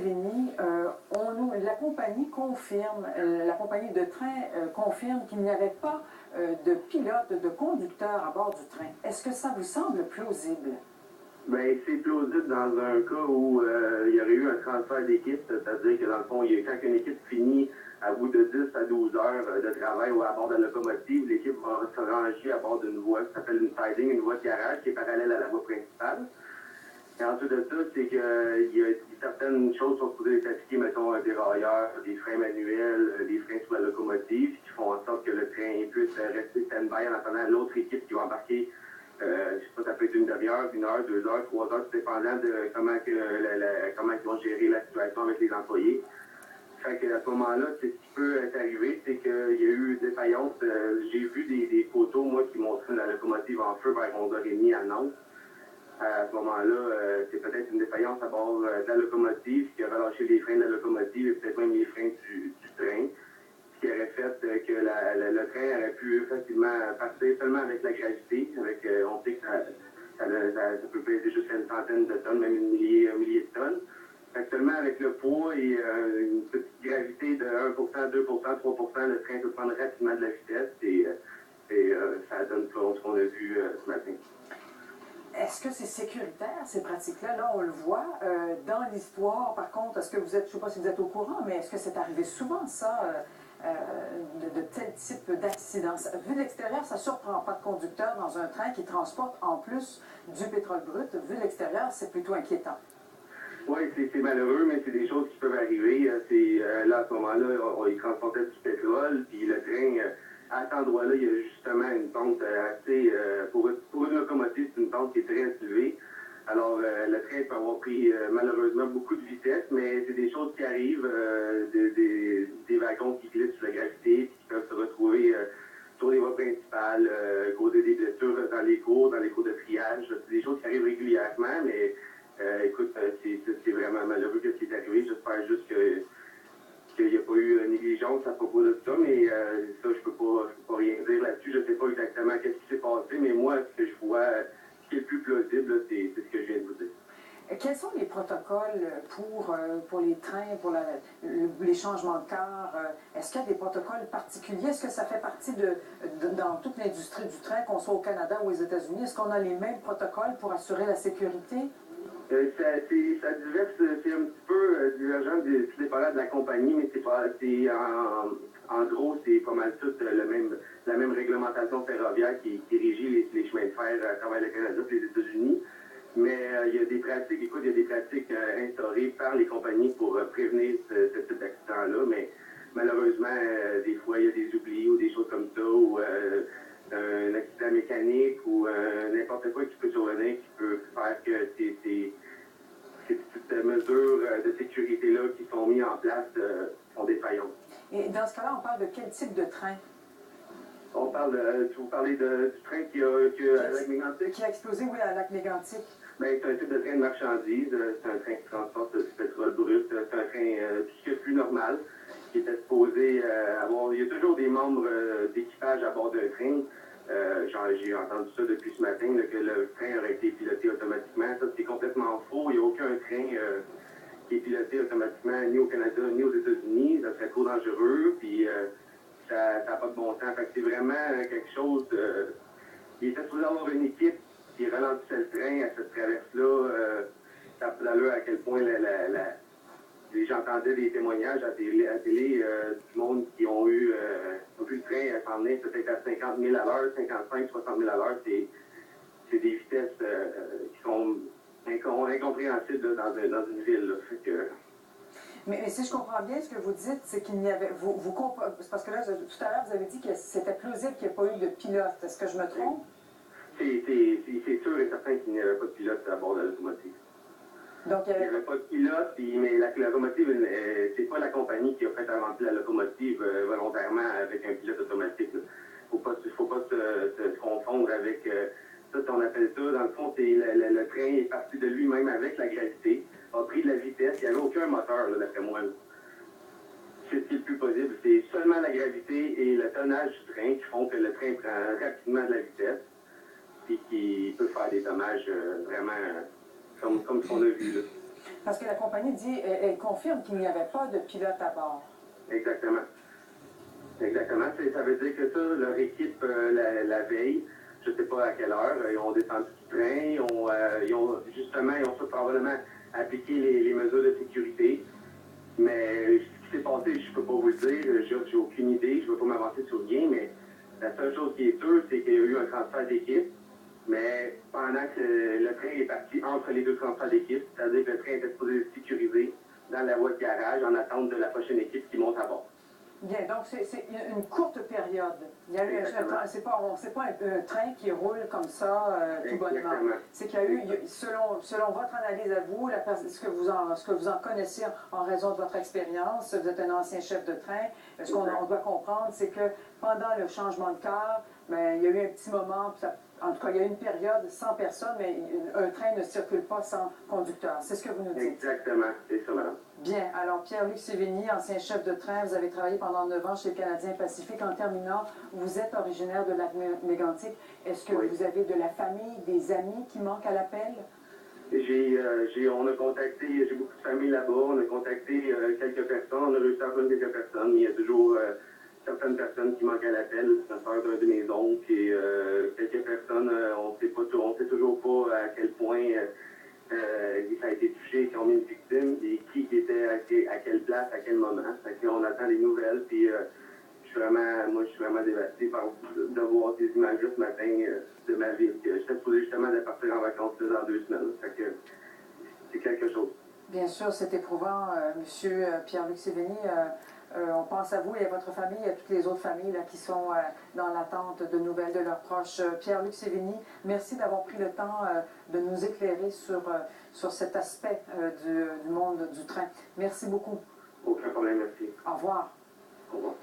Sévigny, la compagnie confirme, la compagnie de train confirme qu'il n'y avait pas de pilote, de conducteur à bord du train. Est-ce que ça vous semble plausible? Bien, c'est plausible dans un cas où il y aurait eu un transfert d'équipe, c'est-à-dire que dans le fond, quand une équipe finit à bout de 10 à 12 heures de travail ou à bord de la locomotive, l'équipe va se ranger à bord d'une voie qui s'appelle une siding, une voie de garage qui est parallèle à la voie principale. Et ensuite de ça, c'est qu'il y a certaines choses sont supposées être appliquées, mettons un dérailleur, des freins manuels, des freins sous la locomotive, qui font en sorte que le train puisse rester stand-by en attendant l'autre équipe qui va embarquer. Je sais pas, ça peut être une demi-heure, 1 heure, 2 heures, 3 heures, tout dépendant de comment ils vont gérer la situation avec les employés. Fait qu'à ce moment-là, ce qui peut être arrivé, c'est qu'il y a eu des défaillances. J'ai vu des photos, moi, qui montraient la locomotive en feu vers 11h30 à Nantes. À ce moment-là, c'est peut-être une défaillance à bord de la locomotive qui a relâché les freins de la locomotive et peut-être même les freins du train, ce qui aurait fait que le train aurait pu facilement passer seulement avec la gravité. On sait que ça peut peser jusqu'à une centaine de tonnes, même un millier de tonnes. Fait que seulement avec le poids et une petite gravité de 1%, 2%, 3%, le train peut prendre rapidement de la vitesse et ça donne ce qu'on a vu ce matin. Est-ce que c'est sécuritaire, ces pratiques-là? Là, on le voit. Dans l'histoire, par contre, est-ce que vous êtes, je ne sais pas si vous êtes au courant, mais est-ce que c'est arrivé souvent, ça, de tel type d'accident? Vu de l'extérieur, ça ne surprend pas de conducteur dans un train qui transporte en plus du pétrole brut. Vu de l'extérieur, c'est plutôt inquiétant. Oui, c'est malheureux, mais c'est des choses qui peuvent arriver. Là, à ce moment-là, ils transportaient du pétrole, puis le train, à cet endroit-là, il y a justement une pente assez... pour une locomotive, c'est une pente qui est très élevée. Alors, le train peut avoir pris malheureusement beaucoup de vitesse, mais c'est des choses qui arrivent, des wagons qui glissent sous la gravité, puis qui peuvent se retrouver sur les voies principales, causer des blessures dans les cours de triage. C'est des choses qui arrivent régulièrement, mais... écoute, c'est vraiment malheureux ce qui est arrivé. J'espère juste qu'il n'y a pas eu négligence à propos de ça, mais ça, je peux pas rien dire là-dessus. Je ne sais pas exactement ce qui s'est passé, mais moi, ce que je vois, ce qui est le plus plausible, c'est ce que je viens de vous dire. Quels sont les protocoles pour les trains, pour les changements de car? Est-ce qu'il y a des protocoles particuliers? Est-ce que ça fait partie dans toute l'industrie du train, qu'on soit au Canada ou aux États-Unis? Est-ce qu'on a les mêmes protocoles pour assurer la sécurité? Ça diverse, c'est un petit peu divergent tout dépendant de la compagnie, mais en gros, c'est pas mal tout la même réglementation ferroviaire qui régit les chemins de fer à travers le Canada et les États-Unis. Mais il y a des pratiques, instaurées par les compagnies pour prévenir ce type d'accident-là, mais malheureusement, des fois, il y a des oublis ou des choses comme ça, ou un accident mécanique ou n'importe quoi qui peut survenir, qui peut faire que ces petites mesures de sécurité-là qui sont mises en place sont défaillantes. Et dans ce cas-là, on parle de quel type de train? On parle vous parlez du train qui a à Lac-Mégantic? Qui a explosé, oui, à Lac-Mégantic. Bien, c'est un type de train de marchandises, c'est un train qui transporte du pétrole brut, c'est un train tout ce qui est plus normal, qui était supposé avoir... Il y a toujours des membres d'équipage à bord d'un train. J'ai entendu ça depuis ce matin, là, que le train aurait été piloté automatiquement. Ça, c'est complètement faux. Il n'y a aucun train qui est piloté automatiquement, ni au Canada, ni aux États-Unis. Ça serait trop dangereux, puis ça n'a pas de bon sens. Fait que c'est vraiment quelque chose... il était supposé avoir une équipe qui ralentissait le train à cette traverse-là. Ça a l'allure à quel point j'entendais des témoignages à télé du monde qui ont vu le train s'en venir peut-être à 50 000 à l'heure, 55, 60 000 à l'heure. C'est des vitesses qui sont incompréhensibles là, dans une ville. Là. Fait que... Mais si je comprends bien, ce que vous dites, c'est qu'il n'y avait... parce que là, tout à l'heure, vous avez dit que c'était plausible qu'il n'y ait pas eu de pilote. Est-ce que je me trompe? C'est sûr et certain qu'il n'y avait pas de pilote à bord de la locomotive. Donc, il n'y avait pas de pilote, mais la locomotive, c'est pas la compagnie qui a fait avancer la locomotive volontairement avec un pilote automatique. Il ne faut pas se confondre avec ça, on appelle ça. Dans le fond, le train est parti de lui-même avec la gravité, a pris de la vitesse, il n'y avait aucun moteur, d'après moi. C'est ce qui est le plus possible. C'est seulement la gravité et le tonnage du train qui font que le train prend rapidement de la vitesse et qui peut faire des dommages vraiment... Comme ce qu'on a vu là. Parce que la compagnie dit, elle confirme qu'il n'y avait pas de pilote à bord. Exactement. Exactement. Ça veut dire que ça, leur équipe, la veille, je ne sais pas à quelle heure, ils ont descendu du train, ils ont probablement appliqué les mesures de sécurité. Mais ce qui s'est passé, je ne peux pas vous le dire, j'ai aucune idée, je ne veux pas m'avancer sur rien, mais la seule chose qui est sûre, c'est qu'il y a eu un transfert d'équipe. Mais pendant que le train est parti entre les deux transferts d'équipe, c'est-à-dire que le train était supposé être sécurisé dans la voie de garage en attente de la prochaine équipe qui monte à bord. Bien, donc c'est une courte période. Il y a eu c'est pas un train qui roule comme ça tout bonnement. C'est qu'il y a eu, selon votre analyse à vous, ce que vous en connaissez en raison de votre expérience, vous êtes un ancien chef de train, ce qu'on doit comprendre, c'est que pendant le changement de quart, ben, il y a eu un petit moment, en tout cas, il y a eu une période sans personne, mais un train ne circule pas sans conducteur. C'est ce que vous nous dites. Exactement, c'est ça, madame. Bien. Alors, Pierre-Luc Sévigny, ancien chef de train, vous avez travaillé pendant 9 ans chez le Canadien Pacifique. En terminant, vous êtes originaire de Lac-Mégantic. Est-ce que vous avez de la famille, des amis qui manquent à l'appel? On a contacté, j'ai beaucoup de familles là-bas, on a contacté quelques personnes, on a réussi à appeler quelques personnes, mais il y a toujours certaines personnes qui manquent à l'appel, la sœur d'un de mes oncles et quelques personnes, on sait toujours pas à quel point ça a été touché, combien de victimes et qui était à quelle place, à quel moment. Fait qu'on attend des nouvelles, puis je suis vraiment dévasté de voir ces images-là ce matin de ma ville. J'étais supposé justement de partir en vacances dans 2 semaines. Fait que c'est quelque chose. Bien sûr, c'est éprouvant, Monsieur Pierre-Luc Sévigny. On pense à vous et à votre famille, et à toutes les autres familles là, qui sont dans l'attente de nouvelles de leurs proches. Pierre-Luc Sévigny, merci d'avoir pris le temps de nous éclairer sur cet aspect du monde du train. Merci beaucoup. Aucun problème, merci. Au revoir. Au revoir.